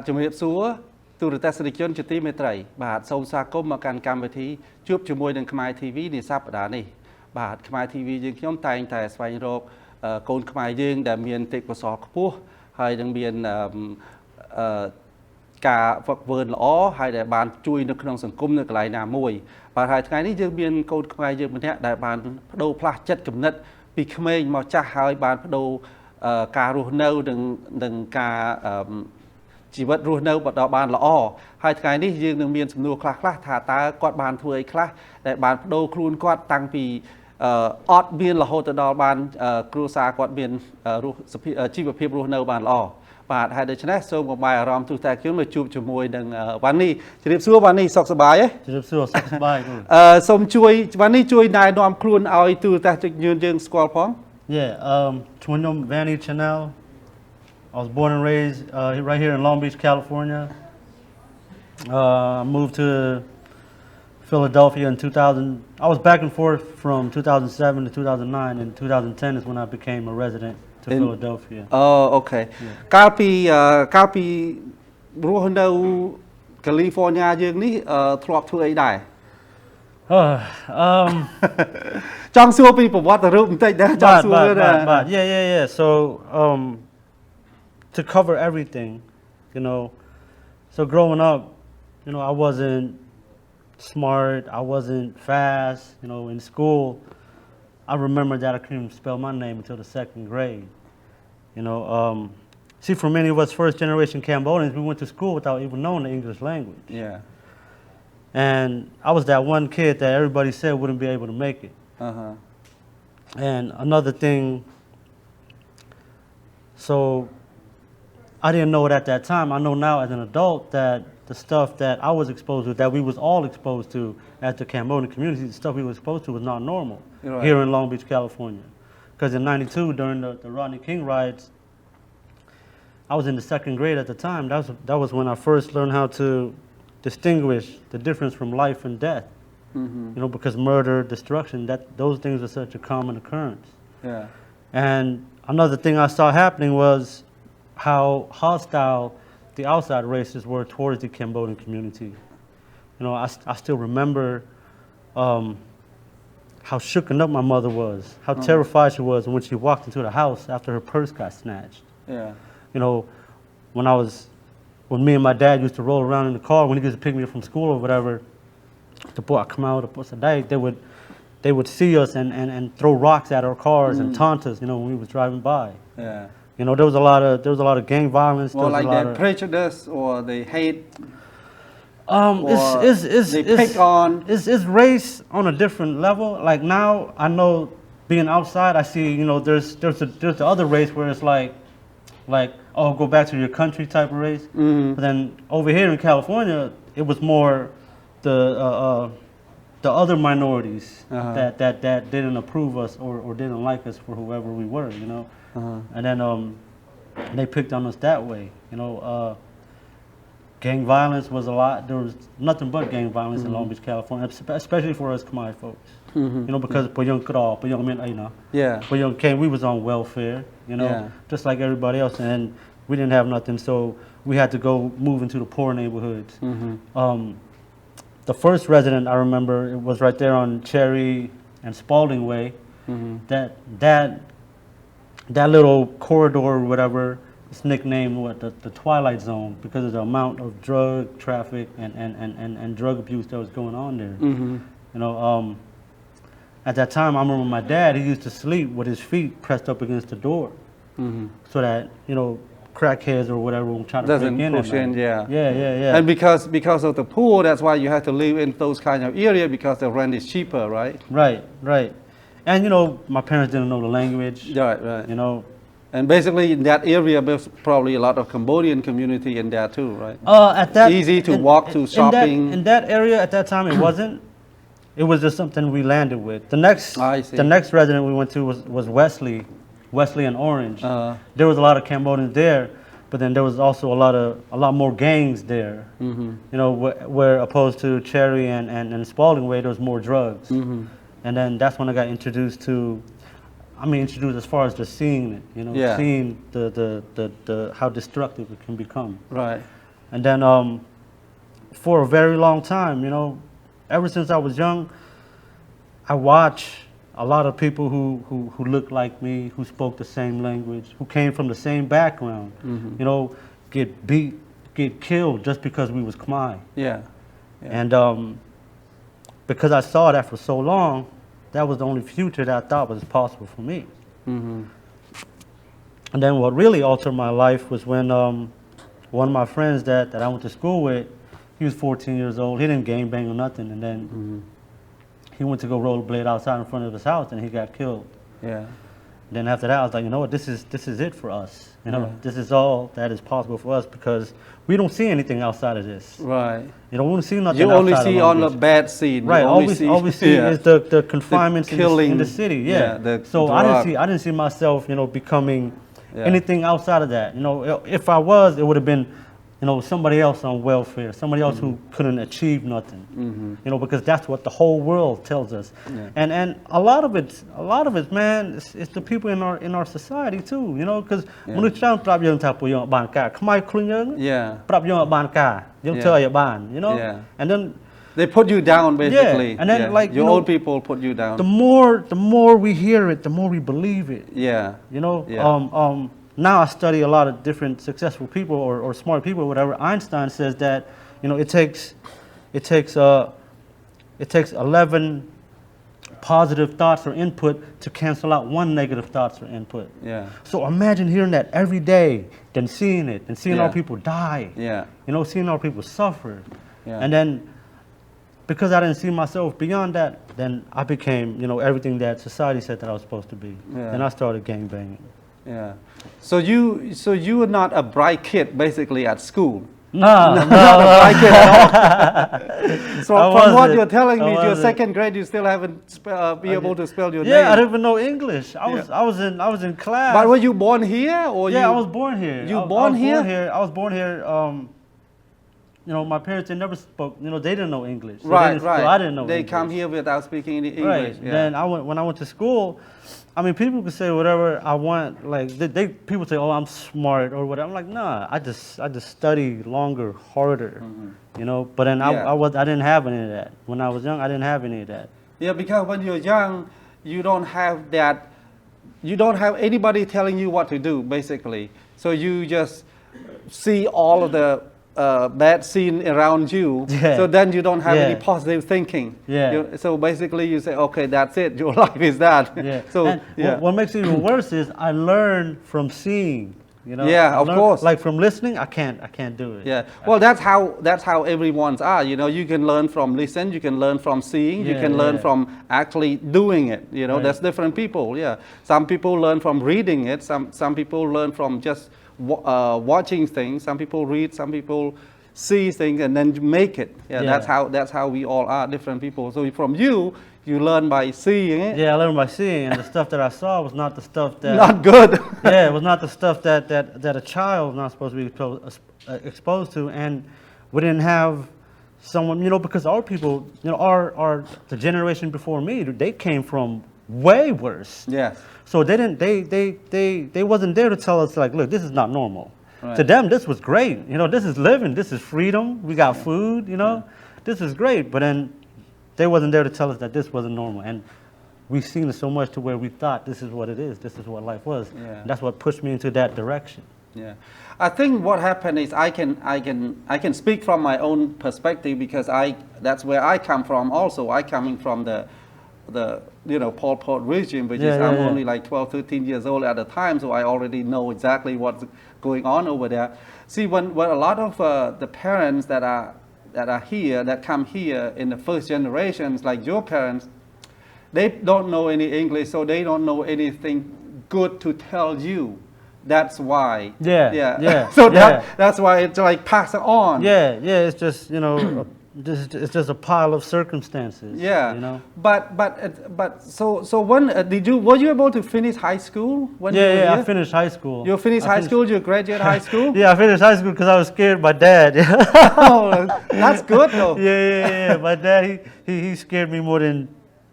ជំរាបសួរទូរទស្សនិកជនជាទីមេត្រីបាទសូមស្វាគមន៍មកកាន់កម្មវិធីជួបជាមួយនឹងខ្មែរ TV នាសប្តាហ៍នេះបាទខ្មែរ TV យើងខ្ញុំតែងតែស្វែងរកកូនខ្មែរយើងដែលមានទេពកោសល្យខ្ពស់ហើយនឹងមានការហ្វឹកហ្វឺនល្អហើយដែលបានជួយនៅក្នុងសង្គមនៅកន្លែងណាមួយបាទហើយថ្ងៃនេះយើងមានកូនខ្មែរយើងម្នាក់ដែលបានបដូរផ្លាស់ចិត្តគំនិតពីក្មេងមកចាស់ហើយបានបដូរការរស់នៅនឹងការជីវិតរស់នៅបន្តបានល្អហើយថ្ងៃនេះយើងនឹងមានសំណួរខ្លះៗថាតើគាត់បានធ្វើអីខ្លះដែលបានបដូរខ្លួនគាត់តាំងពីអត់មានរហូតទៅដល់បានគ្រួសារគាត់មានជីវភាពរស់នៅបានល្អបាទហើយដូច្នេះសូមកុំបាយអារម្មណ៍ទូតែខ្ញុំមកជួបជាមួយនឹងវ៉ាន់នីជម្រាបសួរវ៉ាន់នីសុខសប្បាយទេជម្រាបសួរសុខសប្បាយសូមជួយវ៉ាន់នីជួយណែនាំខ្លួនឲ្យទូតែយើងស្គាល់ផង ខ្ញុំ Vanny Channel. I was born and raised right here in Long Beach, California. I moved to Philadelphia in 2000. I was back and forth from 2007 to 2009, and 2010 is when I became a resident to Philadelphia. Oh, okay. កាលពីរស់នៅ California យើងនេះធ្លាប់ធ្វើអីដែរចង់សួរពីប្រវត្តិរូបបន្តិចដែរចង់សួរបាទ Yeah. So to cover everything, so growing up, I wasn't smart, I wasn't fast, in school. I remember that I couldn't even spell my name until the 2nd grade. See, for many of us first generation Cambodians, we went to school without even knowing the English language. Yeah. And I was that one kid that everybody said wouldn't be able to make it. And another thing, so I didn't know it at that time. I know now as an adult that the stuff that I was exposed to, that we was all exposed to as the Cambodian community, the stuff we were exposed to was not normal here in Long Beach, California. Because in '92, during the Rodney King riots, I was in the 2nd grade at the time. That was when I first learned how to distinguish the difference from life and death. Because murder, destruction, those things are such a common occurrence. Yeah. And another thing I saw happening was how hostile the outside races were towards the Cambodian community. I still remember how shooken up my mother was, how terrified she was when she walked into the house after her purse got snatched. Yeah. When me and my dad used to roll around in the car, when he used to pick me up from school or whatever, the boy would come out, they would see us and throw rocks at our cars and taunt us, when we was driving by. Yeah. There was a lot of gang violence. Or like they prejudice or they hate. They pick on. It's race on a different level. Like now, I know being outside, I see there's the other race where it's like oh, go back to your country type of race. But then over here in California, it was more the other minorities that didn't approve us or didn't like us for whoever we were, And then they picked on us that way, Gang violence was a lot. There was nothing but gang violence in Long Beach, California, especially for us Khmer folks. Because we was on welfare, just like everybody else, and we didn't have nothing, so we had to go move into the poor neighborhoods. The first resident I remember, it was right there on Cherry and Spalding Way. That little corridor or whatever, it's nicknamed the Twilight Zone because of the amount of drug traffic and drug abuse that was going on there. At that time, I remember my dad, he used to sleep with his feet pressed up against the door so that, crackheads or whatever will try to break in. Push in, yeah. Yeah. And because of the poor, that's why you have to live in those kind of area because the rent is cheaper, right? Right. And my parents didn't know the language. Right. And basically in that area, there's probably a lot of Cambodian community in there too, right? Easy to walk to shopping. In that area at that time, it wasn't. It was just something we landed with. The next resident we went to was Wesley and Orange. There was a lot of Cambodians there, but then there was also a lot more gangs there. Where opposed to Cherry and Spalding Way, there was more drugs. And then that's when I got introduced to I mean, introduced as far as just seeing it, you know, Yeah. seeing the how destructive it can become. Right. And then for a very long time, you know, ever since I was young, I watched a lot of people who looked like me, who spoke the same language, who came from the same background, you know, get beat, get killed just because we was Khmer. Yeah. And because I saw that for so long, that was the only future that I thought was possible for me. And then what really altered my life was when one of my friends that I went to school with, he was 14 years old. He didn't gangbang or nothing. And then he went to go rollerblade outside in front of his house, and he got killed. Yeah. Then after that, I was like, you know what, this is it for us. You know, this is all that is possible for us because we don't see anything outside of this. Right. You don't want to see nothing You outside only of see Long on the Beach. bad scene. Right. You All we see is the confinements The killing, in the city. Yeah. the So drug. I didn't see myself, you know, becoming anything outside of that. You know, if I was, it would have been, you know, somebody else on welfare, somebody else who couldn't achieve nothing. You know, because that's what the whole world tells us. And a lot of it, man, it's the people in our society too. You know, because when it's trying to prop young type of young banka, Khmer Klung Yeah. prop young banka, young tell you ban, you know, and then. They put you down basically. And then like your you know, own people put you down. the more we hear it, the more we believe it. Yeah. You know, now I study a lot of different successful people or smart people or whatever. Einstein says that, you know, it takes 11 positive thoughts or input to cancel out one negative thoughts or input. Yeah. So imagine hearing that every day, then seeing it, and seeing Yeah. our people die. Yeah. You know, seeing our people suffer. Yeah. And then because I didn't see myself beyond that, then I became, you know, everything that society said that I was supposed to be. Yeah. And I started gangbanging. Yeah. So you were not a bright kid basically at school. No, Not a bright kid at all. So I from what wasn't. you're telling I me, your wasn't. second grade, you still haven't be able to spell your Yeah, name. I didn't even know English. I was in class. But were you born here or Yeah, you? I was born here. You I born was here? I was born here. You know, my parents, they never spoke, you know, they didn't know English. So Right, so right. I didn't know They English. come here without speaking any English. Right. Yeah. Then when I went to school, I mean, people could say whatever I want. Like people say, "Oh, I'm smart" or whatever. I'm like, nah. I just study longer, harder. You know. But then Yeah. I didn't have any of that when I was young. I didn't have any of that. Yeah, because when you're young, you don't have that. You don't have anybody telling you what to do, basically. So you just see all of the bad scene around you. Yeah. So then you don't have any Yeah. positive thinking. Yeah. So basically, you say, okay, that's it. Your life is that. Yeah. So And what makes it even worse is I learned from seeing. You know. Yeah, I of learned- course. Like from listening, I can't do it. Yeah. Well, that's how everyone's are. You know, you can learn from listen, you can learn from seeing, you Yeah, can learn yeah. from actually doing it. You know, Right. there's different people. Yeah. Some people learn from reading it. Some people learn from just watching things. Some people read. Some people see things and then make it. Yeah. Yeah. That's how we all are. Different people. So from you learn by seeing it. Yeah, I learned by seeing, and the stuff that I saw was not the stuff that. Not good. Yeah, it was not the stuff that a child is not supposed to be exposed to, and we didn't have someone, you know, because our people, you know, the generation before me, they came from way worse. Yes. So they wasn't there to tell us like, look, this is not normal. Right. To them, this was great. You know, this is living, this is freedom. We got food. You know, this is great. But then they wasn't there to tell us that this wasn't normal, and we've seen it so much to where we thought this is what it is. This is what life was. Yeah. That's what pushed me into that direction. Yeah, I think what happened is I can speak from my own perspective because that's where I come from. Also, I coming from the you know Pol Pot regime, which is I'm only like 12, 13 years old at the time, so I already know exactly what's going on over there. See, when a lot of the parents that are here, that come here in the first generations, like your parents, they don't know any English, so they don't know anything good to tell you. That's why. Yeah. So that's why it's like passed on. Yeah. It's just, you know, it's just a pile of circumstances. Yeah. You know. But so when were you able to finish high school when you were Yeah. here? I finished high school. You finished high school. You graduated high school. Yeah, I finished high school because I was scared of my dad. Oh, that's good though. Yeah. My dad, he scared me more than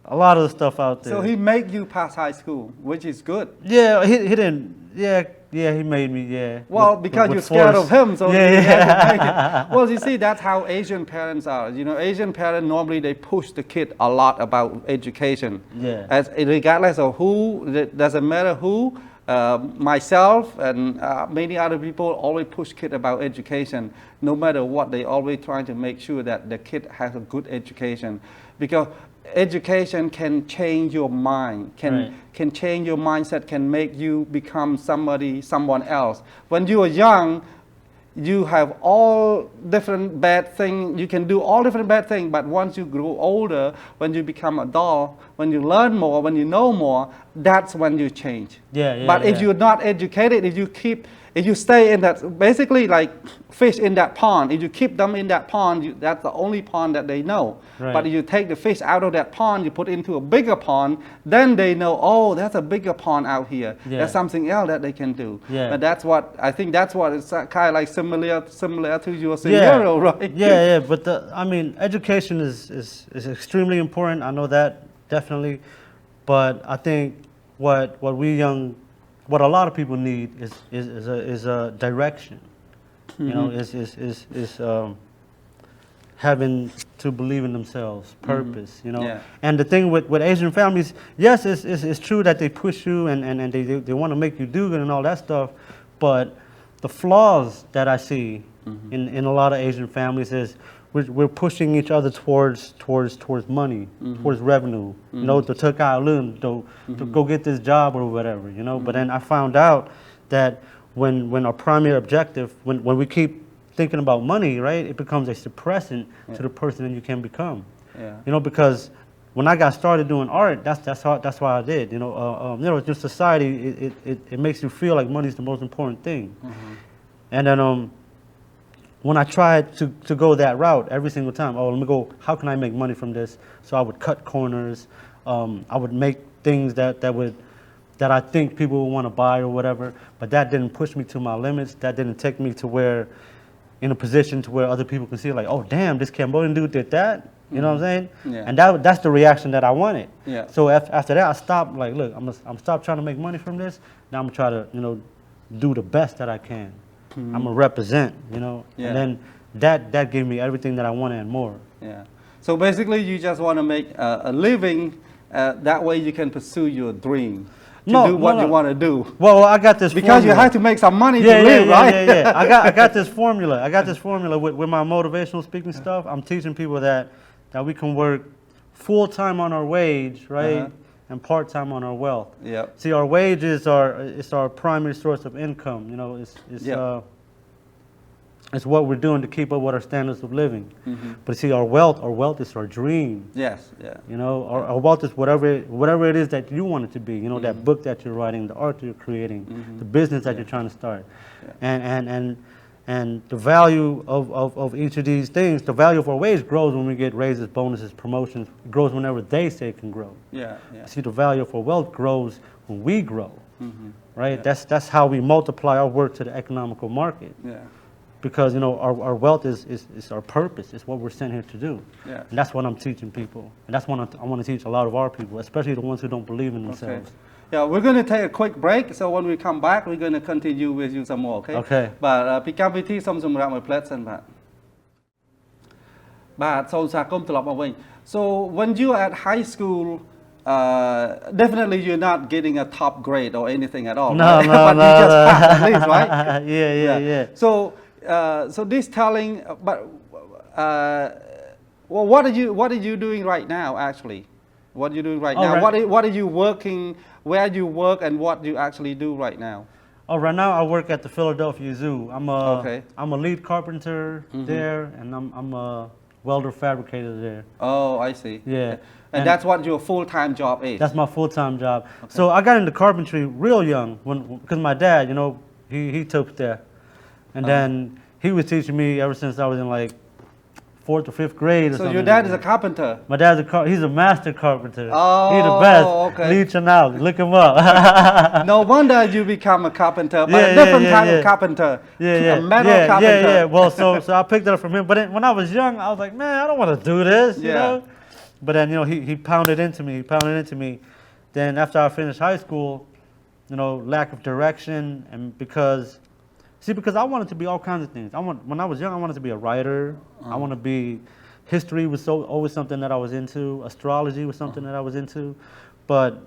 a lot of the stuff out there. So he made you pass high school, which is good. Yeah, he didn't. Yeah, he made me. Yeah. Well, because you're scared of him, so yeah, you have to make yeah. it. Well, you see, that's how Asian parents are. You know, Asian parents normally they push the kid a lot about education. Yeah. As regardless of who, it doesn't matter who. Myself and many other people always push kids about education. No matter what, they always trying to make sure that the kid has a good education, because education can change your mind, can change your mindset, can make you become someone else. When you are young, you have all different bad things, you can do all different bad things, but once you grow older, when you become adult, when you learn more, when you know more, that's when you change. But if you're not educated, if you stay in that, basically like fish in that pond, if you keep them in that pond, that's the only pond that they know. But if you take the fish out of that pond, you put it into a bigger pond, then they know, oh, there's a bigger pond out here. There's something else that they can do. But that's what, I think that's what it's kind of like similar to your scenario, right? Yeah, but I mean, education is extremely important. I know that, definitely. But I think what a lot of people need is a direction. You know, is having to believe in themselves, purpose. You know, and the thing with Asian families, yes, it's true that they push you and they want to make you do good and all that stuff, but the flaws that I see in a lot of Asian families is we're pushing each other towards money, towards revenue. You know, to take out a loan, to go get this job or whatever. You know, but then I found out that when our primary objective, when we keep thinking about money, right, it becomes a suppressant to the person that you can become. You know, because when I got started doing art, that's why I did. You know, just society, it makes you feel like money is the most important thing. And then when I tried to go that route every single time, let me go, how can I make money from this? So I would cut corners. I would make things that I think people would want to buy or whatever, but that didn't push me to my limits. That didn't take me to where, in a position to where other people can see like, oh damn, this Cambodian dude did that. You know what I'm saying? And that's the reaction that I wanted. So after that, I stopped. Like, look, I'm stop trying to make money from this. Now I'm gonna try to, you know, do the best that I can. I'm gonna represent, you know, and then that gave me everything that I wanted and more. So basically, you just want to make a living. That way, you can pursue your dream. Do what you want to do. Well, I got this because formula. You have to make some money to live, right? I got this formula. I got this formula with my motivational speaking stuff. I'm teaching people that we can work full time on our wage, right, and part time on our wealth. See, our wage is our primary source of income. You know, it's what we're doing to keep up with our standards of living. But see, our wealth is our dream. You know, our wealth is whatever it is that you want it to be. You know, that book that you're writing, the art that you're creating, the business that you're trying to start, and the value of each of these things, the value of our wage grows when we get raises, bonuses, promotions. It grows whenever they say it can grow. See, the value of our wealth grows when we grow. Right? That's how we multiply our work to the economical market. Because, you know, our wealth is our purpose. It's what we're sent here to do. And that's what I'm teaching people. And that's what I want to teach a lot of our people, especially the ones who don't believe in themselves. We're going to take a quick break. So when we come back, we're going to continue with you some more, okay? But ពីកម្មវិធីសូមសម្រាប់មួយផ្លែតសិនបាទសូមសាគមន៍ត្រឡប់មកវិញ So when you are at high school, definitely you're not getting a top grade or anything at all. No, but you just passed at least, right? Yeah. So this telling, but well, what are you doing right now actually? What are you doing right now? What are you working? Where you work and what you actually do right now? Right now I work at the Philadelphia Zoo. I'm a lead carpenter there, and I'm a welder fabricator there. Oh, I see. And that's what your full-time job is? That's my full-time job. So I got into carpentry real young because my dad, you know, he took there. And then he was teaching me ever since I was in like 4th or 5th grade or something. So your dad is a carpenter? My dad's he's a master carpenter. Oh, he's the best. Lead Channal, look him up. No wonder you become a carpenter, but a different type of carpenter. A metal carpenter. Well, so I picked it up from him. But when I was young, I was like, man, I don't want to do this, you know? but then, you know, he pounded into me. He pounded into me. Then after I finished high school, you know, lack of direction, and because I wanted to be all kinds of things. When I was young, I wanted to be a writer. I want to be. History was always something that I was into. Astrology was something that I was into, but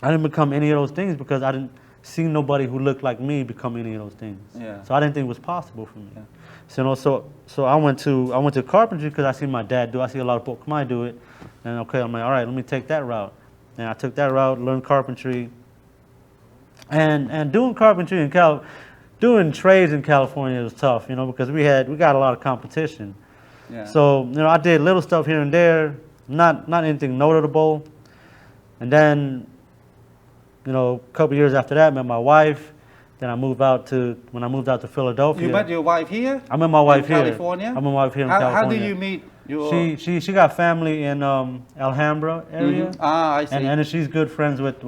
I didn't become any of those things because I didn't see nobody who looked like me become any of those things. Yeah. So I didn't think it was possible for me. Yeah. So, you know, so I went to carpentry because I see my dad do. I see a lot of people Khmer do it, and okay, I'm like, all right, let me take that route. And I took that route, learned carpentry, and doing carpentry in doing trades in California was tough, you know, because we got a lot of competition. Yeah. So, you know, I did little stuff here and there, not anything notable. And then, you know, a couple years after that, I met my wife. Then when I moved out to Philadelphia. You met your wife here? I met my wife here. California? I met my wife here in California. How do you meet your... She got family in Alhambra area. Mm-hmm. Ah, I see. And then she's good friends with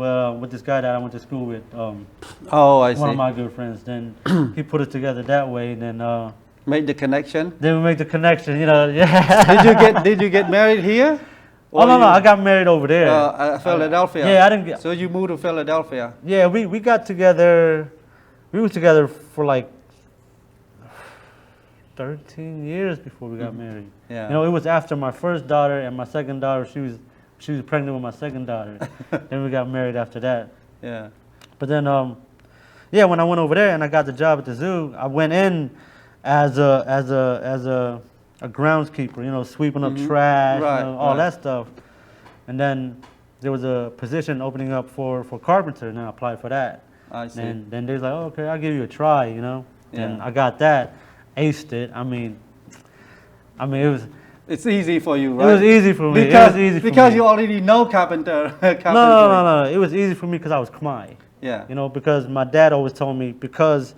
this guy that I went to school with. Oh, I see. One of my good friends. Then he put it together that way. Then made the connection. Then we make the connection. You know, yeah. Did you get married here? Oh no, I got married over there. Philadelphia. Yeah, I didn't get. So you moved to Philadelphia. Yeah, we got together. We were together for like 13 years before we got married. Yeah. You know, it was after my first daughter and my second daughter. She was pregnant with my second daughter. Then we got married after that. Yeah. But then, yeah, when I went over there and I got the job at the zoo, I went in as a groundskeeper. You know, sweeping up trash, Right, you know, all right. that stuff. And then there was a position opening up for carpenter, and I applied for that. I see. And then they was like, oh, okay, I'll give you a try, you know. And Yeah. I got that, aced it. I mean, it was. It's easy for you, right? It was easy for me. Because, it was easy for because me. you already know carpenter. No. It was easy for me because I was Khmer. Yeah. You know, because my dad always told me because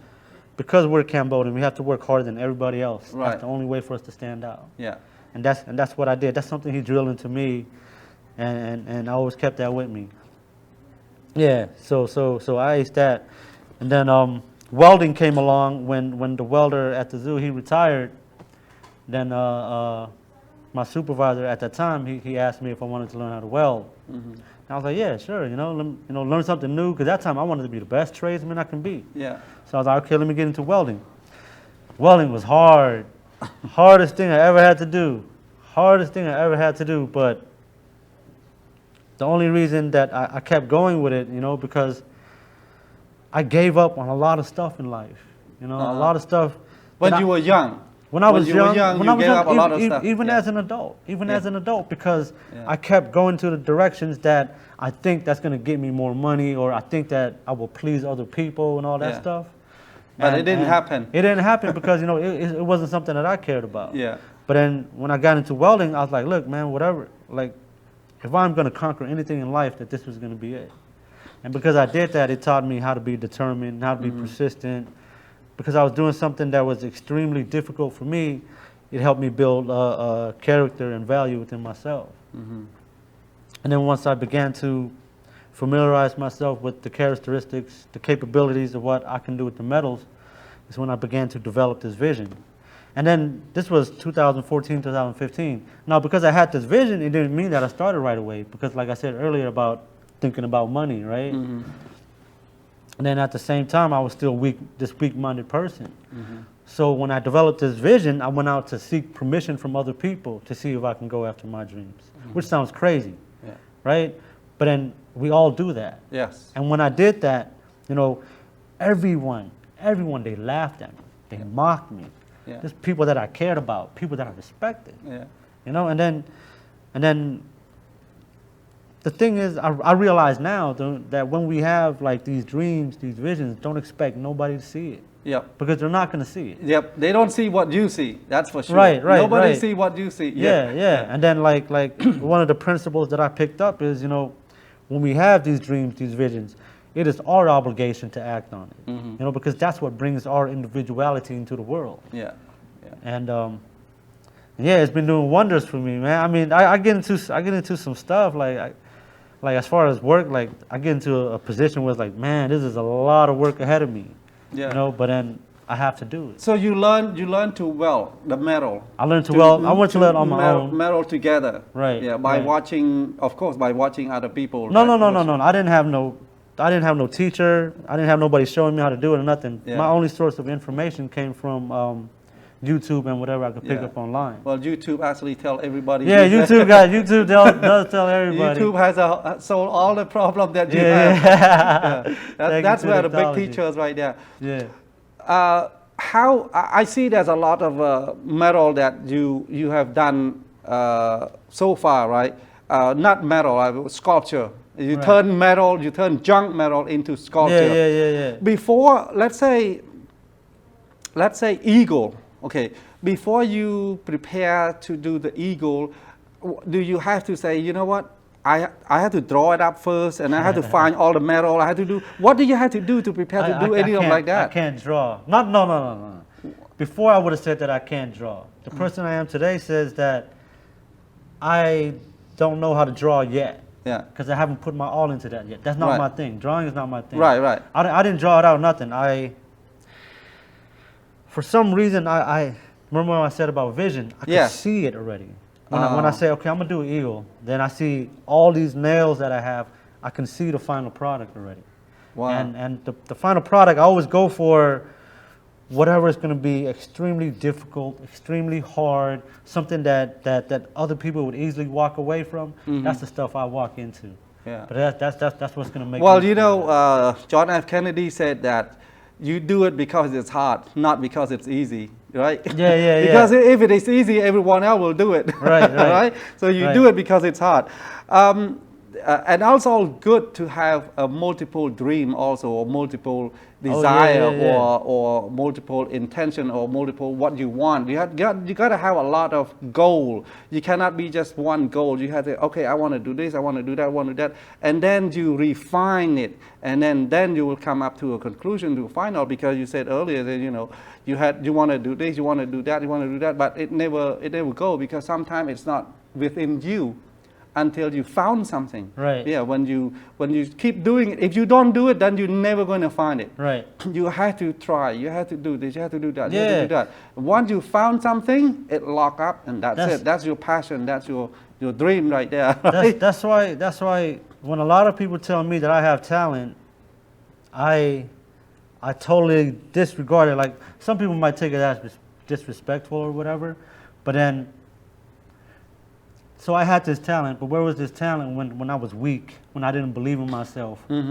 we're Cambodian, we have to work harder than everybody else. Right. That's the only way for us to stand out. Yeah. And that's what I did. That's something he drilled into me, and I always kept that with me. Yeah. So I aced that, and then welding came along when the welder at the zoo, he retired. Then my supervisor at that time, he asked me if I wanted to learn how to weld. Mm-hmm. And I was like, yeah, sure. You know, learn something new. Because that time I wanted to be the best tradesman I can be. Yeah. So I was like, okay, let me get into welding. Welding was hard. Hardest thing I ever had to do. But the only reason that I kept going with it, you know, because I gave up on a lot of stuff in life. You know, a lot of stuff. When you were young. When I was young, you gave up a lot of stuff. Even Yeah. as an adult, because Yeah. I kept going to the directions that I think that's going to get me more money, or I think that I will please other people and all that Yeah. stuff. But it didn't happen. It didn't happen because, you know, it wasn't something that I cared about. Yeah. But then when I got into welding, I was like, look, man, whatever. Like, if I'm going to conquer anything in life, that this was going to be it. And because I did that, it taught me how to be determined, how to be persistent. Because I was doing something that was extremely difficult for me, it helped me build character and value within myself. Mm-hmm. And then once I began to familiarize myself with the characteristics, the capabilities of what I can do with the metals, is when I began to develop this vision. And then this was 2014, 2015. Now, because I had this vision, it didn't mean that I started right away. Because like I said earlier about thinking about money, right? Mm-hmm. And then at the same time, I was still this weak-minded person. Mm-hmm. So when I developed this vision, I went out to seek permission from other people to see if I can go after my dreams, which sounds crazy, Yeah. right? But then we all do that. Yes. And when I did that, you know, everyone, they laughed at me. They mocked me. Yeah. There's people that I cared about, people that I respected. Yeah. You know, and then the thing is, I realize now that when we have like these dreams, these visions, don't expect nobody to see it. Yep. Because they're not going to see it. Yep. They don't see what you see. That's for sure. Right. Nobody see what you see. Yeah. And then like one of the principles that I picked up is, you know, when we have these dreams, these visions, it is our obligation to act on it. Mm-hmm. You know, because that's what brings our individuality into the world. Yeah. And yeah, it's been doing wonders for me, man. I mean, I get into some stuff like as far as work, like I get into a position where it's like, man, this is a lot of work ahead of me. Yeah. You know, but then I have to do it. So you learn to weld the metal. I learned to weld. I went to learn on my own. Metal together. Right. Yeah. By right. watching, of course, by watching other people. No, right? no. I didn't have no teacher. I didn't have nobody showing me how to do it or nothing. Yeah. My only source of information came from YouTube and whatever I could pick up online. Well, YouTube actually tell everybody. Yeah, YouTube does tell everybody. YouTube has solved all the problem that you Yeah, have. yeah. Yeah. That's where the big teachers right there. Yeah. How I see there's a lot of metal that you have done so far, right? Not metal, sculpture. You Right. turn metal, you turn junk metal into sculpture. Yeah. Before, let's say eagle. Okay, before you prepare to do the eagle, do you have to say, you know what? I have to draw it up first, and I have to find all the metal. I have to do. What do you have to do to prepare to do anything like that? I can't draw. No. Before I would have said that I can't draw. The person I am today says that I don't know how to draw yet. Yeah. Because I haven't put my all into that yet. That's not Right. my thing. Drawing is not my thing. Right. I didn't draw it out, nothing. For some reason, I remember when I said about vision, I could see it already. When I say, okay, I'm going to do an eagle, then I see all these nails that I have, I can see the final product already. Wow. And the final product, I always go for whatever is going to be extremely difficult, extremely hard, something that other people would easily walk away from. Mm-hmm. That's the stuff I walk into. Yeah. But that's what's going to make. Well, you know, John F. Kennedy said that you do it because it's hard, not because it's easy, right? Yeah. Because if it is easy, everyone else will do it. Right. Right? So you do it because it's hard. And also good to have a multiple dream also, or multiple desire, or multiple intention, or multiple what you want. You got to have a lot of goal. You cannot be just one goal. You have to, okay, I want to do this, I want to do that, I want to do that, and then you refine it, and then you will come up to a conclusion, to a final, because you said earlier that you want to do this, you want to do that, you want to do that, but it never go, because sometimes it's not within you until you found something. Right. Yeah. When you keep doing it, if you don't do it, then you're never going to find it. Right. You have to try. You have to do this. You have to do that. You Yeah. have to do that. Once you found something, it lock up, and that's it. That's your passion. That's your dream right there. Right? That's why when a lot of people tell me that I have talent, I totally disregard it. Like, some people might take it as disrespectful or whatever, but then. So I had this talent, but where was this talent when I was weak, when I didn't believe in myself, Mm-hmm.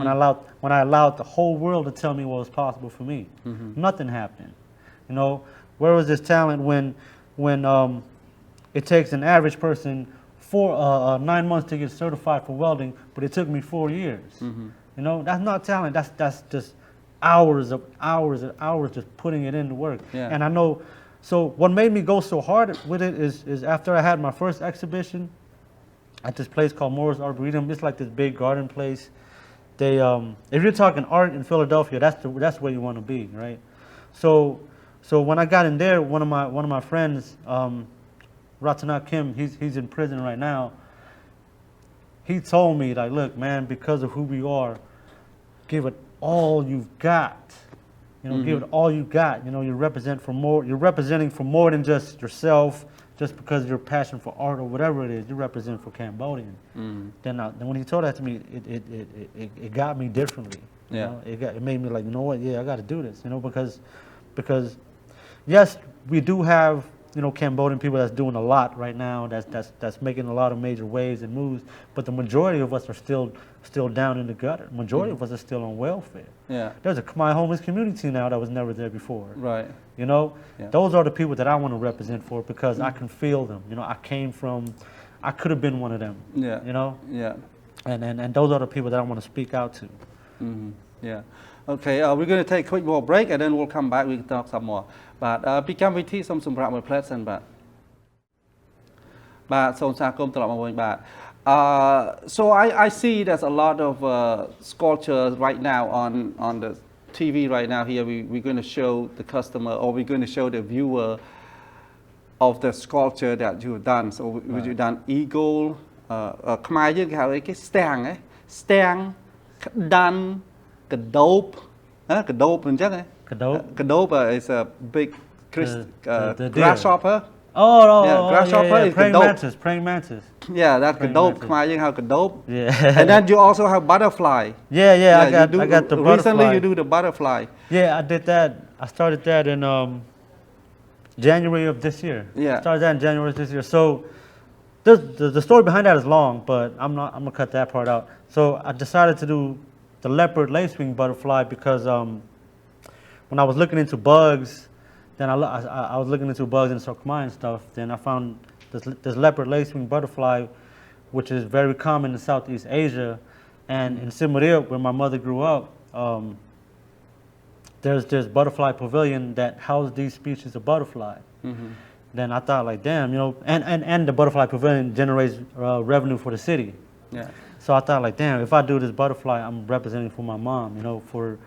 when I allowed the whole world to tell me what was possible for me? Mm-hmm. Nothing happened. You know, where was this talent when it takes an average person 9 months to get certified for welding, but it took me 4 years? Mm-hmm. You know, that's not talent. That's just hours and hours just putting it into work. Yeah. And I know. So what made me go so hard with it is after I had my first exhibition at this place called Morris Arboretum. It's like this big garden place. They, if you're talking art in Philadelphia, that's where you want to be, right? So when I got in there, one of my friends, Ratana Kim, he's in prison right now. He told me, like, look, man, because of who we are, give it all you've got. You know, give it all you got. You know, you're representing for more than just yourself, just because of your passion for art or whatever it is. You're representing for Cambodian. Then when he told that to me, it got me differently. You know? It made me like, you know what? Yeah, I got to do this. You know, because yes, we do have, you know, Cambodian people that's doing a lot right now. That's making a lot of major waves and moves. But the majority of us are still down in the gutter. Majority of us are still on welfare. Yeah. There's a Khmer homeless community now that was never there before. Right. You know, those are the people that I want to represent for, because I can feel them. You know, I could have been one of them. Yeah. You know. Yeah. And those are the people that I want to speak out to. Yeah. Okay. We're going to take a quick more break, and then we'll come back. We can talk some more. But ពីកម្មវិធីសូមសម្រាប់មួយផ្លែសិនបាទសូមស្វាគមន៍ត្រឡប់មកវិញបាទ so I see there's a lot of sculptures right now on the TV right now. Here we're going to show the customer, or we're going to show the viewer of the sculpture that you've done. So you've done eagle, ខ្មែរយើងគេហៅអីគេ stang ក្ដាន់កដោបកដោបអញ្ចឹង Cadope? Is a big The deer. grasshopper. Oh, grasshopper is praying cadope. mantis, praying mantis. Yeah, that's Praying cadope. mantis. Khmer you have cadope. Yeah. And then you also have butterfly. Yeah, I got the butterfly. Recently you do the butterfly. Yeah, I did that. I started that in January of this year. Yeah. Started that in January of this year. So the story behind that is long, but I'm gonna cut that part out. So I decided to do the leopard lacewing butterfly because when I was looking into bugs, then I was looking into bugs in Khmer and stuff. Then I found this leopard lacewing butterfly, which is very common in Southeast Asia, and in Siem Reap, where my mother grew up. There's this butterfly pavilion that houses these species of butterfly. Mm-hmm. Then I thought, like, damn, you know, and the butterfly pavilion generates revenue for the city. Yeah. So I thought, like, damn, if I do this butterfly, I'm representing for my mom, you know, for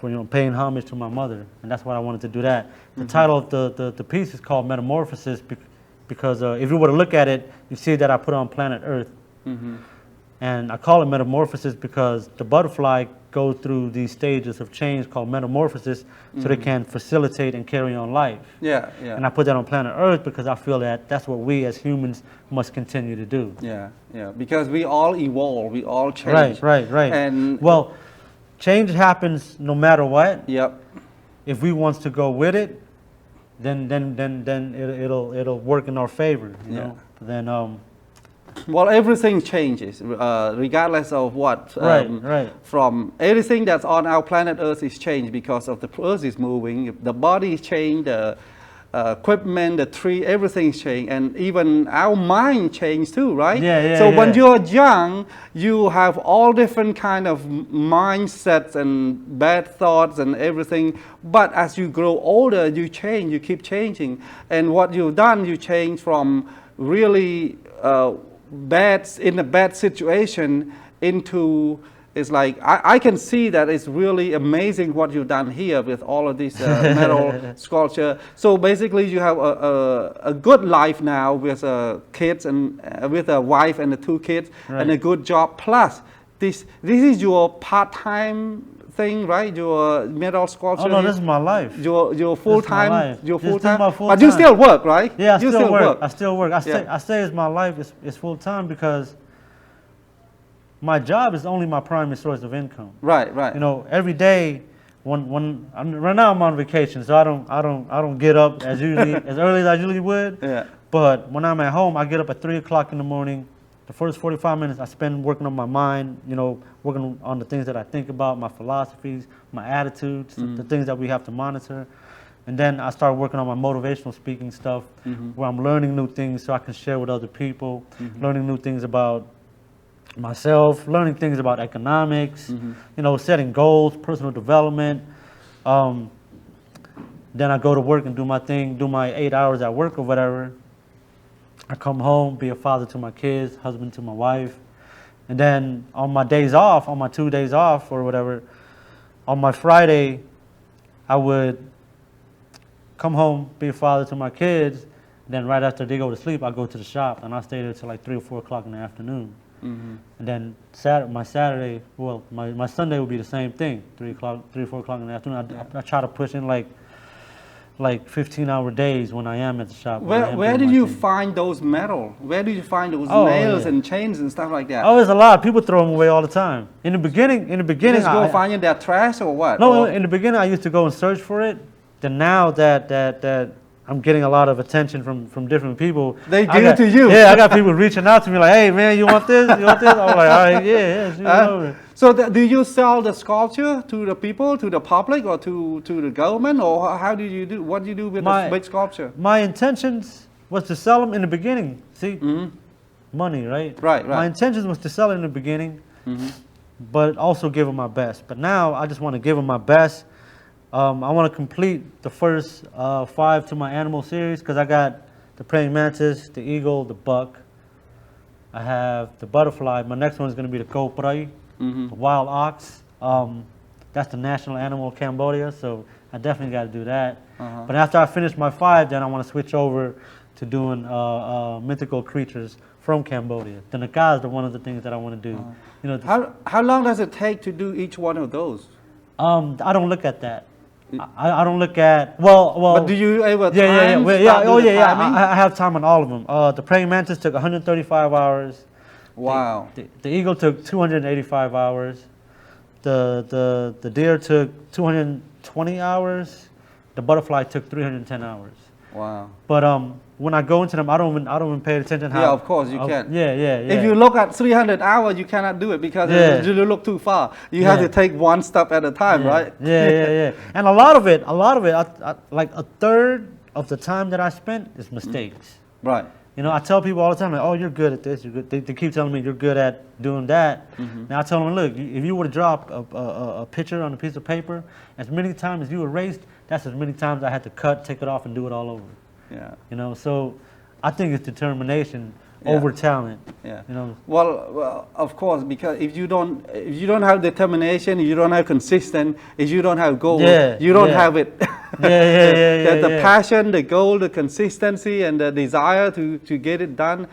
you know, paying homage to my mother, and that's why I wanted to do that. The title of the piece is called Metamorphosis because if you were to look at it, you see that I put on planet Earth. Mm-hmm. And I call it metamorphosis because the butterfly goes through these stages of change called metamorphosis so they can facilitate and carry on life. Yeah, yeah. And I put that on planet Earth because I feel that that's what we as humans must continue to do. Yeah, yeah. Because we all evolve, we all change. Right. And well, change happens no matter what. Yep. If we want to go with it, then it'll work in our favor. You know? Then well, everything changes, regardless of what. Right. From everything that's on our planet Earth is changed because of the Earth is moving. The body is changed, the equipment, the tree, everything's changed, and even our mind changed too, right? So when you're young, you have all different kind of mindsets and bad thoughts and everything. But as you grow older, you change, you keep changing, and what you've done, you change from really in a bad situation into, it's like I can see that it's really amazing what you've done here with all of this metal sculpture. So basically you have a good life now with kids and with a wife and the 2 kids and a good job. Plus this is your part-time thing, right? Your metal sculpture. Oh no, this is my life. Your full-time. Your full-time. But you still work, right? Yeah, I you still work. I still work. I say it's my life. It's full-time because my job is only my primary source of income. Right. You know, every day when right now I'm on vacation, so I don't get up as early as I usually would. Yeah. But when I'm at home, I get up at 3 o'clock in the morning. The first 45 minutes I spend working on my mind, you know, working on the things that I think about, my philosophies, my attitudes, the things that we have to monitor. And then I start working on my motivational speaking stuff, where I'm learning new things so I can share with other people, learning new things about myself, learning things about economics, you know, setting goals, personal development. Then I go to work and do my thing, do my 8 hours at work or whatever. I come home, be a father to my kids, husband to my wife. And then on my days off, on my 2 days off or whatever, on my Friday, I would come home, be a father to my kids. Then right after they go to sleep, I go to the shop and I stay there till like 3 or 4 o'clock in the afternoon. And then my Saturday, well, my Sunday would be the same thing, 3 or 4 o'clock in the afternoon. I try to push in like 15-hour days when I am at the shop. Where did you find those metal? Where did you find those nails and chains and stuff like that? Oh, there's a lot. People throw them away all the time. In the beginning, you just go find in their trash or what? No, in the beginning I used to go and search for it. Then now that I'm getting a lot of attention from different people. They give it to you. Yeah, I got people reaching out to me like, hey man, you want this? You want this? I'm like, all right, yeah. So do you sell the sculpture to the people, to the public, or to the government, or how do you do? What do you do with the big sculpture? My intentions was to sell them in the beginning. See, money, right? Right. My intentions was to sell it in the beginning, but also give them my best. But now I just want to give them my best. I want to complete the first 5 to my animal series because I got the praying mantis, the eagle, the buck. I have the butterfly. My next one is going to be the khmerTV, the wild ox. That's the national animal of Cambodia, so I definitely got to do that. But after I finish my 5, then I want to switch over to doing mythical creatures from Cambodia. The Nagas are one of the things that I want to do. You know, how long does it take to do each one of those? I don't look at that. I don't look at well. But do you ever Yeah. time? Well, start oh doing the yeah. timing? I have time on all of them. The praying mantis took 135 hours. Wow. The eagle took 285 hours. The deer took 220 hours. The butterfly took 310 hours. Wow. But when I go into them, I don't even pay attention how. Yeah, of course you can. Yeah. If you look at 300 hours, you cannot do it because you look too far. You have to take one step at a time, right? Yeah. And a lot of it, I, like a third of the time that I spent is mistakes. Right. You know, I tell people all the time, like, oh, you're good at this. You're good. They keep telling me you're good at doing that. Now I tell them, look, if you were to drop a picture on a piece of paper, as many times as you erased, that's as many times I had to cut, take it off, and do it all over. Yeah. You know, so I think it's determination over talent. Yeah. You know. Well, of course, because if you don't have determination, if you don't have consistent, if you don't have goal, you don't have it. The passion, the goal, the consistency, and the desire to get it done.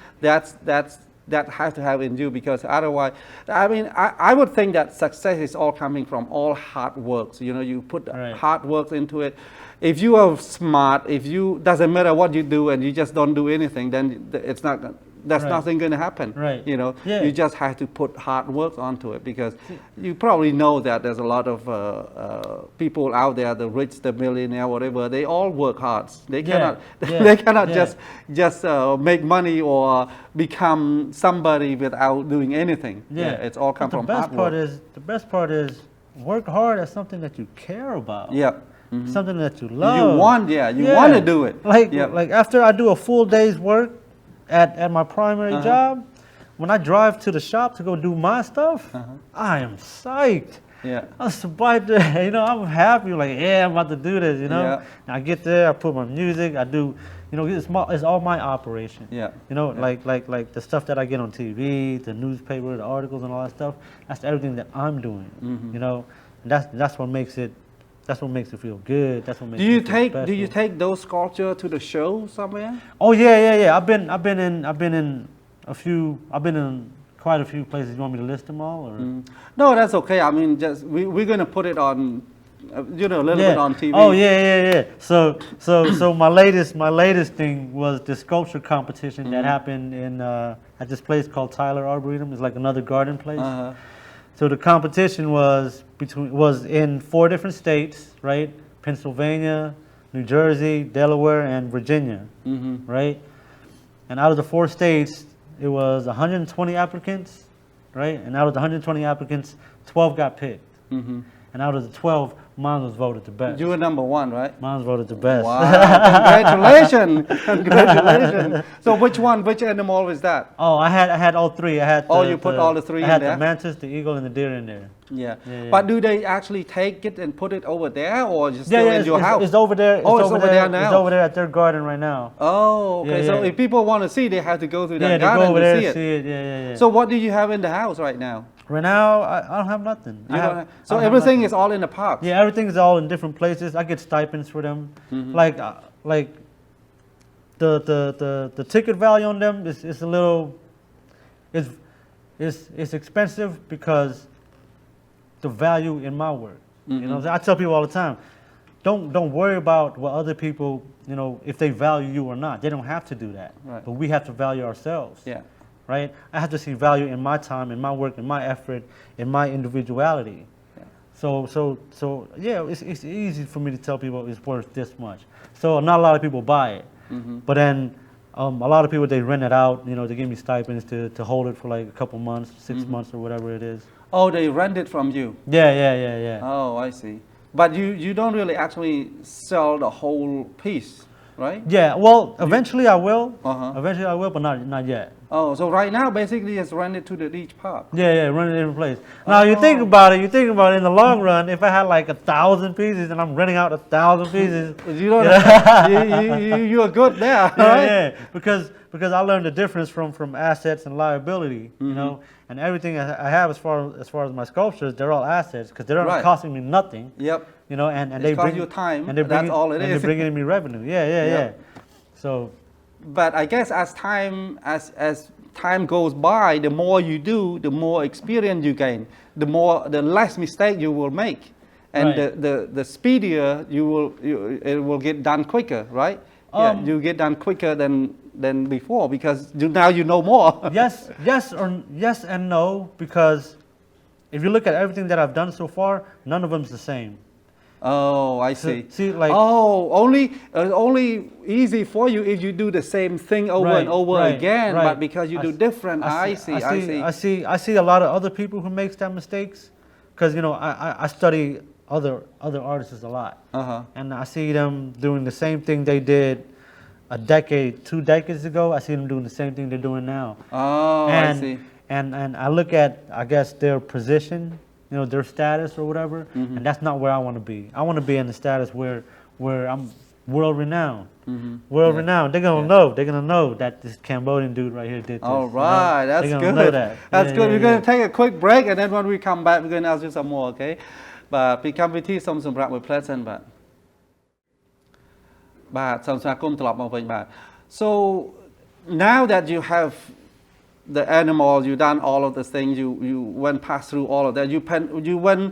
That has to have in you, because otherwise, I mean, I would think that success is all coming from all hard work. So, you know, you put hard work into it. If you are smart, doesn't matter what you do and you just don't do anything, then it's not. That's nothing going to happen. Right. You know, you just have to put hard work onto it, because you probably know that there's a lot of people out there, the rich, the millionaire, whatever. They all work hard. They cannot. They cannot just make money or become somebody without doing anything. It's all come from hard work. The best part is work hard at something that you care about. Yeah. Something that you love. You want to do it. Like after I do a full day's work at my primary job, when I drive to the shop to go do my stuff, I am psyched. Yeah. I'm surprised, you know, I'm happy, like, yeah, I'm about to do this, you know. And I get there, I put my music, I do, you know, it's all my operation. Yeah. You know, like the stuff that I get on TV, the newspaper, the articles and all that stuff, that's everything that I'm doing. You know, and that's what makes it. That's what makes it feel good. That's what makes it feel special. Do you take those sculptures to the show somewhere? Oh yeah. I've been in quite a few places. You want me to list them all, or? No, that's okay. I mean, just we're gonna put it on, you know, a little bit on TV. Oh yeah. So my latest thing was the sculpture competition that happened in at this place called Tyler Arboretum. It's like another garden place. So the competition was in 4 different states, right? Pennsylvania, New Jersey, Delaware, and Virginia, right? And out of the 4 states, it was 120 applicants, right? And out of the 120 applicants, 12 got picked. And out of the 12, mine was voted the best. You were number 1, right? Mine was voted the best. Wow! Congratulations! So which animal was that? Oh, I had all 3. I had. You put all the 3 in there. I had the mantis, the eagle, and the deer in there. Yeah. But do they actually take it and put it over there, or just still in your house? It's over there. It's over there now. It's over there at their garden right now. Oh, okay. So if people want to see, they have to go through that garden garden go over there to see it. Yeah. So what do you have in the house right now? Right now, I don't have nothing. So everything is all in the park. Yeah, everything is all in different places. I get stipends for them. Like the ticket value on them is a little, it's expensive because the value in my work. You know, I tell people all the time, don't worry about what other people, you know, if they value you or not. They don't have to do that. But we have to value ourselves. Yeah. Right? I have to see value in my time, in my work, in my effort, in my individuality. So yeah, it's easy for me to tell people it's worth this much. So not a lot of people buy it. But then a lot of people, they rent it out, you know, they give me stipends to hold it for like a couple months, 6 months or whatever it is. Oh, they rent it from you? Yeah. Oh, I see. But you don't really actually sell the whole piece, right? Yeah, well, eventually I will. Eventually I will, but not yet. Oh, so right now, basically, it's rented to the each park. Yeah, run it in different place. Now, you think about it in the long run, if I had like 1,000 pieces and I'm renting out 1,000 pieces. You're good there, right? Yeah, because I learned the difference from assets and liability, you know, and everything I have as far as my sculptures, they're all assets because they're not costing me nothing. Yep. You know, and they bring you time, and that's all it is. And they're bringing me revenue. Yeah. So. But I guess as time goes by, the more you do, the more experience you gain, the less mistake you will make, and Right. the speedier it will get done quicker, right? Yeah, you get done quicker than before because now you know more. Yes and no, because if you look at everything that I've done so far, none of them's the same. Oh, I see. See, like, only easy for you if you do the same thing over and over again. But because you do different, I see. I see a lot of other people who makes that mistakes, because I study other artists a lot, and I see them doing the same thing they did a decade, 2 decades ago. I see them doing the same thing they're doing now. Oh, I see. And I look at, I guess, their position, their status or whatever, and that's not where I want to be. I want to be in the status where I'm world renowned. World renowned. They're gonna know that this Cambodian dude right here did this. All right, that's good. Know that. That's good. We're gonna take a quick break, and then when we come back, we're gonna ask you some more, okay? But ពីកម្មវិធីសូមសម្រាប់មួយផ្លែសិនបាទសូមស្វាគមន៍ត្រឡប់មកវិញបាទ So now that you have the animal, you done all of the things, you went past through all of that, you went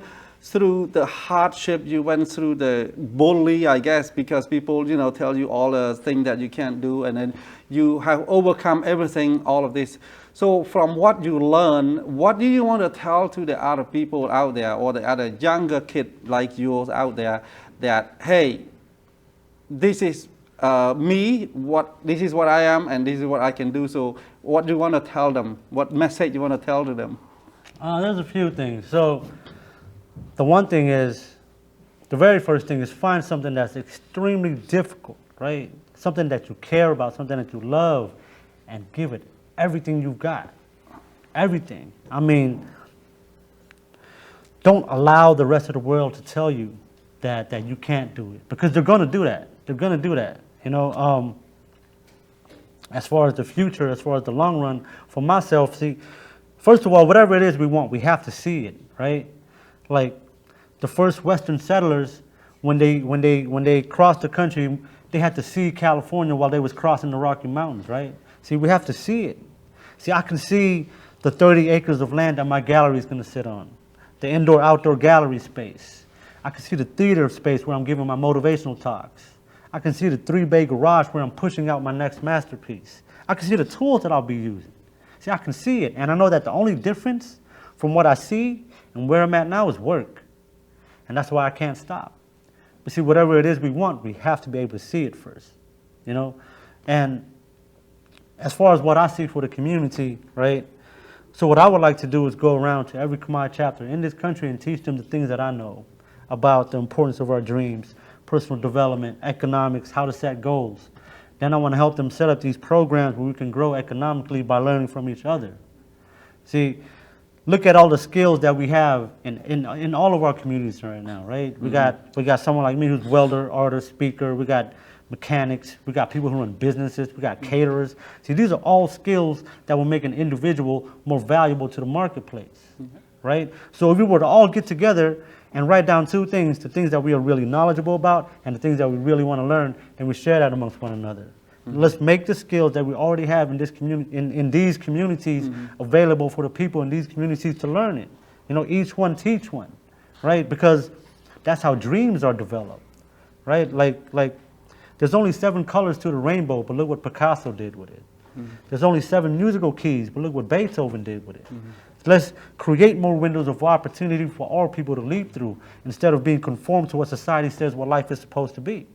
through the hardship, you went through the bully, I guess, because people tell you all the things that you can't do, and then you have overcome everything, all of this. So from what you learn, what do you want to tell to the other people out there, or the other younger kid like yours out there, that hey, this is me, this is what I am, and this is what I can do. So what do you want to tell them? What message you want to tell to them? There's a few things. So the one thing is, the very first thing is find something that's extremely difficult, right? Something that you care about, something that you love, and give it everything you've got. Everything. I mean, don't allow the rest of the world to tell you that you can't do it, because they're going to do that. They're going to do that. As far as the future, as far as the long run, for myself, see, first of all, whatever it is we want, we have to see it, right? Like the first Western settlers, when they crossed the country, they had to see California while they was crossing the Rocky Mountains, right? See, we have to see it. See, I can see the 30 acres of land that my gallery is going to sit on, the indoor-outdoor gallery space. I can see the theater space where I'm giving my motivational talks. I can see the 3-bay garage where I'm pushing out my next masterpiece. I can see the tools that I'll be using. See, I can see it, and I know that the only difference from what I see and where I'm at now is work. And that's why I can't stop. But see, whatever it is we want, we have to be able to see it first, And as far as what I see for the community, right? So what I would like to do is go around to every Khmer chapter in this country and teach them the things that I know about the importance of our dreams, personal development, economics, how to set goals. Then I want to help them set up these programs where we can grow economically by learning from each other. See, look at all the skills that we have in all of our communities right now, right? We got someone like me who's welder, artist, speaker. We got mechanics. We got people who run businesses. We got caterers. See, these are all skills that will make an individual more valuable to the marketplace, right? So if we were to all get together and write down 2 things, the things that we are really knowledgeable about and the things that we really want to learn, and we share that amongst one another. Let's make the skills that we already have in this in these communities available for the people in these communities to learn it. Each one teach one, right? Because that's how dreams are developed, right? Like there's only 7 colors to the rainbow, but look what Picasso did with it. There's only 7 musical keys, but look what Beethoven did with it. Let's create more windows of opportunity for all people to leap through, instead of being conformed to what society says what life is supposed to be.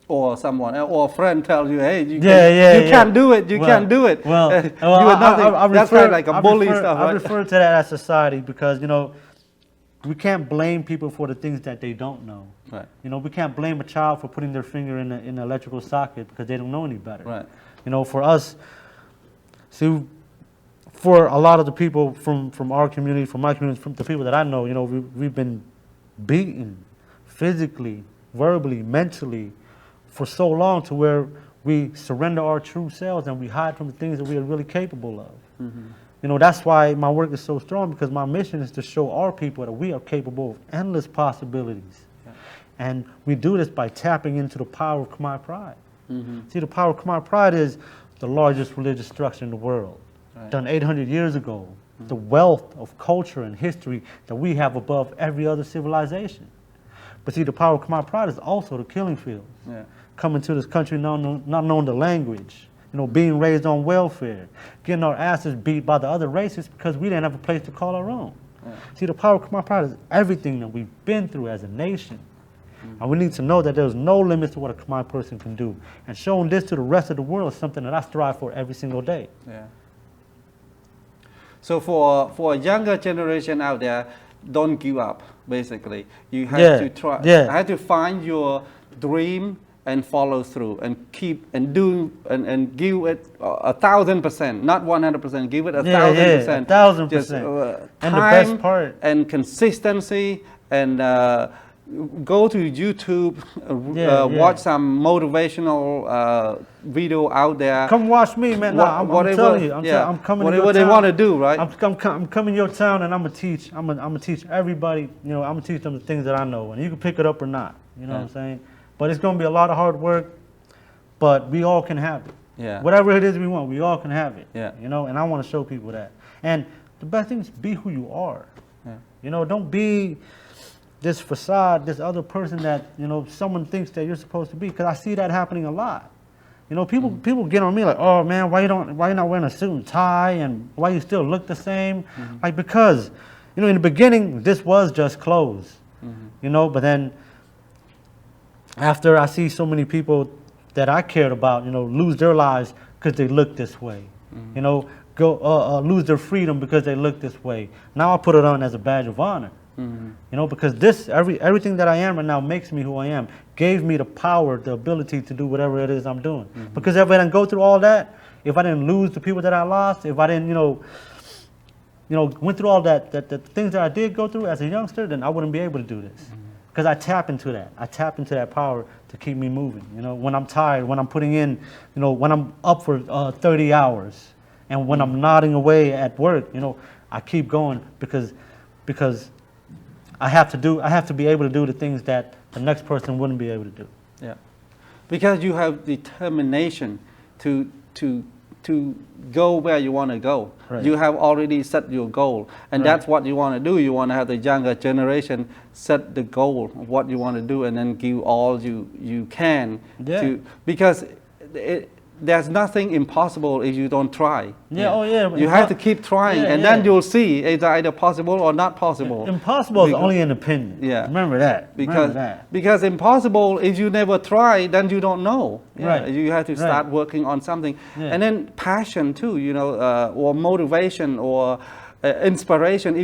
Or someone or a friend tells you, hey, you can't do it, can't do it. Well, that's kind of like a bully stuff, right? I refer to that as society because, we can't blame people for the things that they don't know. Right. We can't blame a child for putting their finger in an electrical socket because they don't know any better. Right. For us, see, for a lot of the people from our community, from my community, from the people that I know, we've been beaten physically, verbally, mentally for so long to where we surrender our true selves and we hide from the things that we are really capable of. That's why my work is so strong, because my mission is to show our people that we are capable of endless possibilities. And we do this by tapping into the power of Khmer pride. See, the power of Khmer pride is the largest religious structure in the world, done 800 years ago, the wealth of culture and history that we have above every other civilization. But see, the power of Khmer pride is also the killing fields. Yeah. Coming to this country not knowing the language, being raised on welfare, getting our asses beat by the other races because we didn't have a place to call our own. Yeah. See, the power of Khmer pride is everything that we've been through as a nation. And we need to know that there's no limits to what a Khmer person can do. And showing this to the rest of the world is something that I strive for every single day. Yeah. So for a younger generation out there, don't give up, basically. You have to try, have to find your dream and follow through and keep and do and give it 1,000%, not 100%, give it 1,000%. 1,000%. And the best part. And consistency and go to YouTube, watch some motivational video out there. Come watch me, man. I'm telling you, I'm coming to your town. Whatever they want to do, right? I'm coming to your town and I'm gonna teach. I'm gonna teach everybody. I'm gonna teach them the things that I know, and you can pick it up or not. You know what I'm saying? But it's gonna be a lot of hard work. But we all can have it. Yeah. Whatever it is we want, we all can have it. Yeah. And I want to show people that. And the best thing is be who you are. Yeah. Don't be this facade, this other person that, someone thinks that you're supposed to be. Because I see that happening a lot. People get on me like, oh man, why you not wearing a suit and tie, and why you still look the same? Like, because, in the beginning, this was just clothes. But then after I see so many people that I cared about, lose their lives because they look this way, go lose their freedom because they look this way. Now I put it on as a badge of honor. Because everything that I am right now makes me who I am, gave me the power, the ability to do whatever it is I'm doing. Because if I didn't go through all that, if I didn't lose the people that I lost, if I didn't, went through all the things that I did go through as a youngster, then I wouldn't be able to do this. Because I tap into that. I tap into that power to keep me moving. When I'm tired, when I'm putting in, when I'm up for 30 hours, and when I'm nodding away at work, I keep going because I have to be able to do the things that the next person wouldn't be able to do. Yeah, because you have determination to go where you want to go. Right. You have already set your goal, and that's what you want to do. You want to have the younger generation set the goal of what you want to do, and then give all you can because there's nothing impossible if you don't try. You have to keep trying, and then you'll see it's either possible or not possible. Impossible is only an opinion. Yeah, remember that. Because impossible, if you never try, then you don't know. Right. You have to start working on something, and then passion too. Or motivation or inspiration.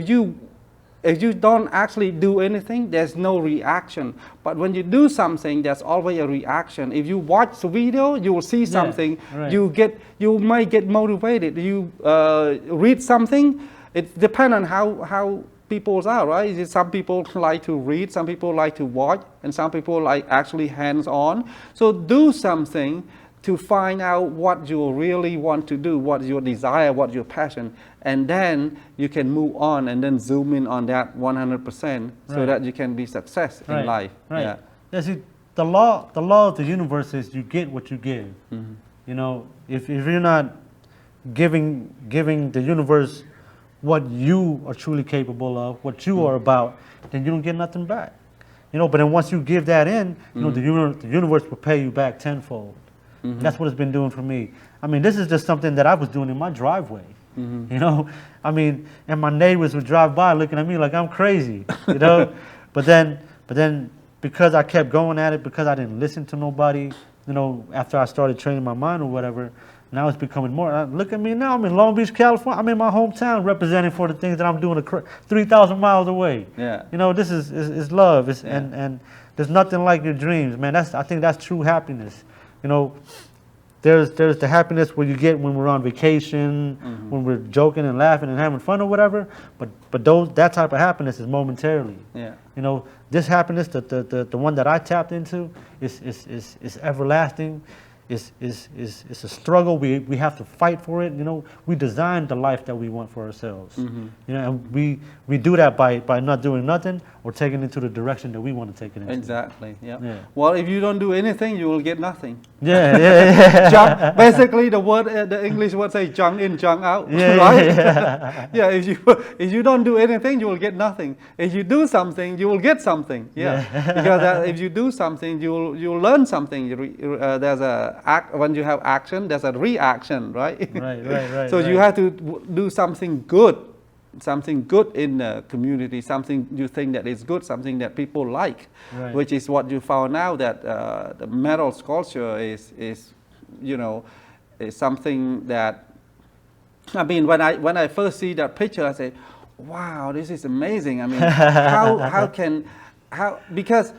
If you don't actually do anything, there's no reaction. But when you do something, there's always a reaction. If you watch the video, you will see something. You might get motivated. You read something. It depends on how people are, right? Some people like to read, some people like to watch, and some people like actually hands-on. So do something to find out what you really want to do, what your desire, what your passion, and then you can move on and then zoom in on that 100% so that you can be success in life. Right. Yeah. See, the law of the universe is you get what you give. If you're not giving the universe what you are truly capable of, what you are about, then you don't get nothing back. But then once you give that in, the universe will pay you back tenfold. That's what it's been doing for me. I mean, this is just something that I was doing in my driveway. And my neighbors would drive by looking at me like I'm crazy, But then because I kept going at it, because I didn't listen to nobody, after I started training my mind or whatever, now it's becoming more. Look at me now. I'm in Long Beach, California. I'm in my hometown representing for the things that I'm doing 3,000 miles away. Yeah. This is love. And there's nothing like your dreams, man. I think that's true happiness. There's the happiness where you get when we're on vacation, when we're joking and laughing and having fun or whatever. But that type of happiness is momentarily. Yeah. This happiness, the one that I tapped into, is everlasting. It's a struggle. We have to fight for it. We design the life that we want for ourselves. And we do that by not doing nothing or taking it into the direction that we want to take it into. Exactly. Yeah. Well, if you don't do anything, you will get nothing. Yeah. Jump, basically, the word, the English word say junk in, junk out, Yeah, right? yeah. Yeah, if you don't do anything, you will get nothing. If you do something, you will get something. Yeah, because if you do something, you'll learn something. There's a act when you have action. There's a reaction, right? Right. So you have to do something good in the community, something you think that is good, something that people like, which is what you found out that the metal sculpture is is something that, I mean, when I first see that picture, I say, wow, this is amazing. I mean, because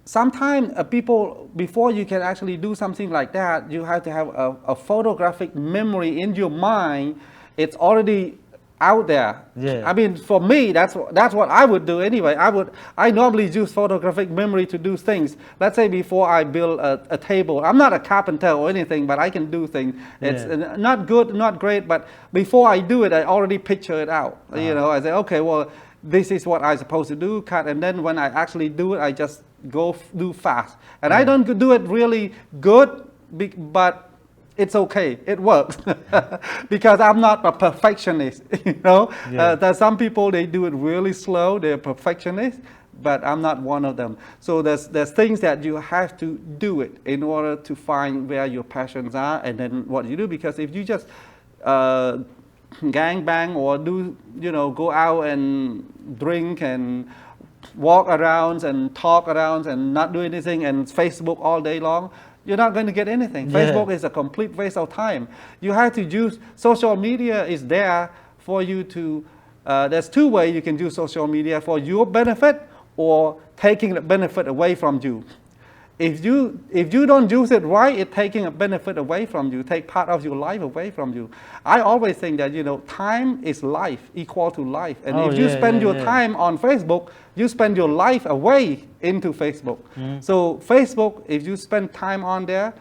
sometimes people, before you can actually do something like that, you have to have a photographic memory in your mind. It's already out there. Yeah. I mean, for me, that's what I would do anyway. I normally use photographic memory to do things. Let's say before I build a table. I'm not a carpenter or anything, but I can do things. It's not good, not great, but before I do it, I already picture it out. You know, I say, okay, well, this is what I'm supposed to do, cut, and then when I actually do it, I just do fast. And I don't do it really good, but it's okay, it works. Because I'm not a perfectionist, you know. There's some people, they do it really slow, they're perfectionists, but I'm not one of them. So there's things that you have to do it in order to find where your passions are and then what you do. Because if you just gang bang or do, you know, go out and drink and walk around and talk around and not do anything and Facebook all day long, you're not going to get anything. Facebook is a complete waste of time. You have to use, social media is there for you to, there's two ways you can use social media: for your benefit or taking the benefit away from you. If you don't use it right, it's taking a benefit away from you, take part of your life away from you. I always think that, you know, time is life, equal to life. And if you spend your time on Facebook, you spend your life away into Facebook. So Facebook, if you spend time on there,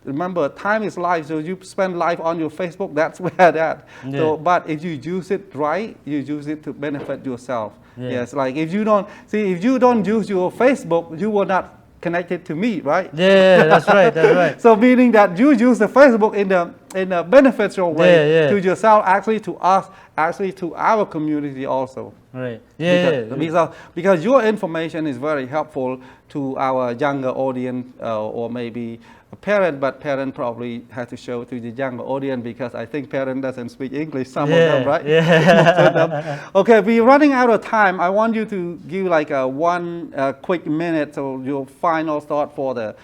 remember, time is life. So you spend life on your Facebook, that's where that. So, but if you use it right, you use it to benefit yourself. Yes, like if you don't use your Facebook, you will not connected to me, right? Yeah, that's right. So meaning that you use the Facebook in a beneficial way to yourself, actually to us, actually to our community also. Right. Because your information is very helpful to our younger audience, or maybe a parent, but parent probably has to show to the younger audience, because I think parent doesn't speak English, some of them, right? Most of them. Okay, we're running out of time. I want you to give like one quick minute, so your final thought for the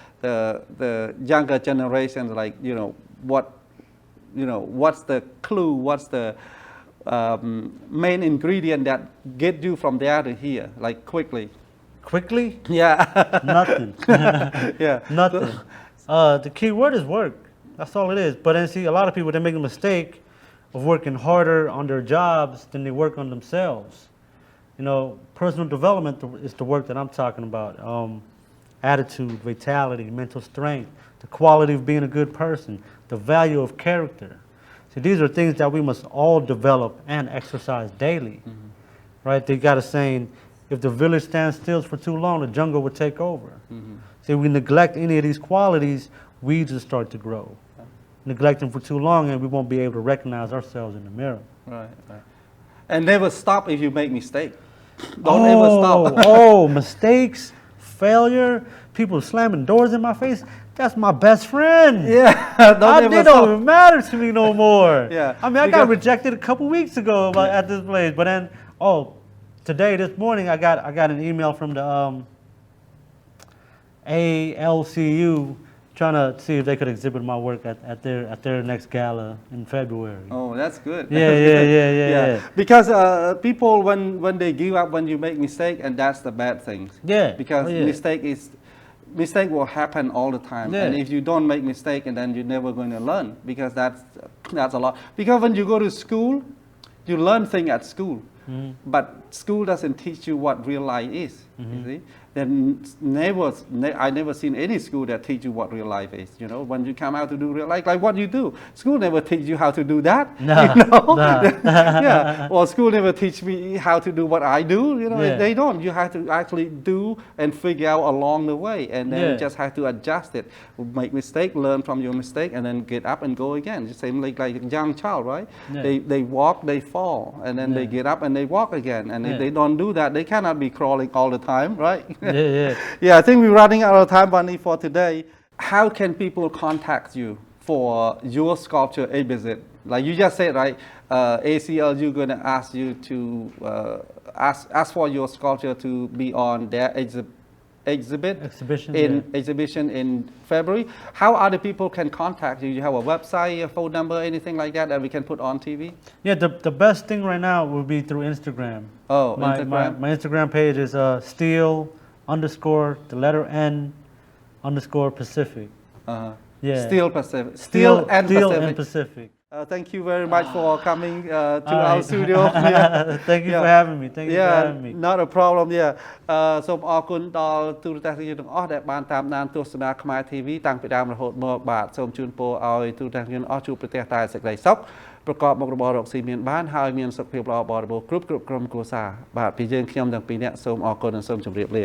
younger generations, like, what's the clue, what's the main ingredient that get you from there to here, like quickly? Quickly? Yeah. Nothing. Yeah. Nothing. The key word is work. That's all it is. But then see, a lot of people, they make a mistake of working harder on their jobs than they work on themselves. You know, personal development is the work that I'm talking about. Attitude, vitality, mental strength, the quality of being a good person, the value of character. See, these are things that we must all develop and exercise daily. Right? They got a saying, if the village stands still for too long, the jungle will take over. See, if we neglect any of these qualities, weeds will start to grow. Neglect them for too long, and we won't be able to recognize ourselves in the mirror. Right. And never stop if you make mistakes. Don't ever stop. Mistakes, failure, people slamming doors in my face. That's my best friend. Yeah, It don't even matter to me no more. Yeah, I mean, I got rejected a couple weeks ago at this place, but then, today, this morning, I got an email from the ALCU trying to see if they could exhibit my work at their next gala in February. Oh, that's good. Yeah. Because people, when they give up when you make mistake, and that's the bad thing. Yeah. Because mistake will happen all the time. And if you don't make mistake, and then you're never going to learn, because that's a lot. Because when you go to school, you learn things at school. But school doesn't teach you what real life is. You see, then I never seen any school that teach you what real life is. You know, when you come out to do real life, like what you do, school never teach you how to do that. No, you know? no. Yeah, or school never teach me how to do what I do. You know, Yeah. they don't. You have to actually do and figure out along the way, and then Yeah. you just have to adjust it, make mistake, learn from your mistake, and then get up and go again. Just same like a young child, right? Yeah. They walk, they fall, and then they Yeah. get up and they walk again. And if Yeah. they don't do that, they cannot be crawling all the time, right? Yeah. Yeah, I think we're running out of time, Vanny, for today. How can people contact you for your sculpture exhibit? Like you just said, right? ACLU going to ask you to ask for your sculpture to be on their exhibition in February. How other people can contact you? You have a website, a phone number, anything like that we can put on TV? Yeah, the best thing right now would be through Instagram. Oh, My Instagram. my Instagram page is steel_Pacific. Yeah. Steel Pacific. Steel and Pacific. and Pacific. Thank you very much for coming to our right. studio. Yeah. Thank you Yeah. for having me. Thank you for Yeah, having me. not a problem. Yeah. សូមអរគុណដល់ទូរទស្សនិកជនទាំងអស់ដែលបានតាមដានទស្សនាខ្មែរ TV តាំងពីដើមរហូតមកបាទសូមជូនពរឲ្យទូរទស្សនិកជនអស់ជួបប្រទះតែសេចក្តីសុខប្រកបមុខរបររកស៊ីមានបានហើយមានសុខភាពល្អបរិបូរណ៍គ្រប់ក្រុមគ្រួសារបាទពីយើងខ្ញុំទាំងពីរនាក់សូមអរគុណនិងសូមជម្រាបលា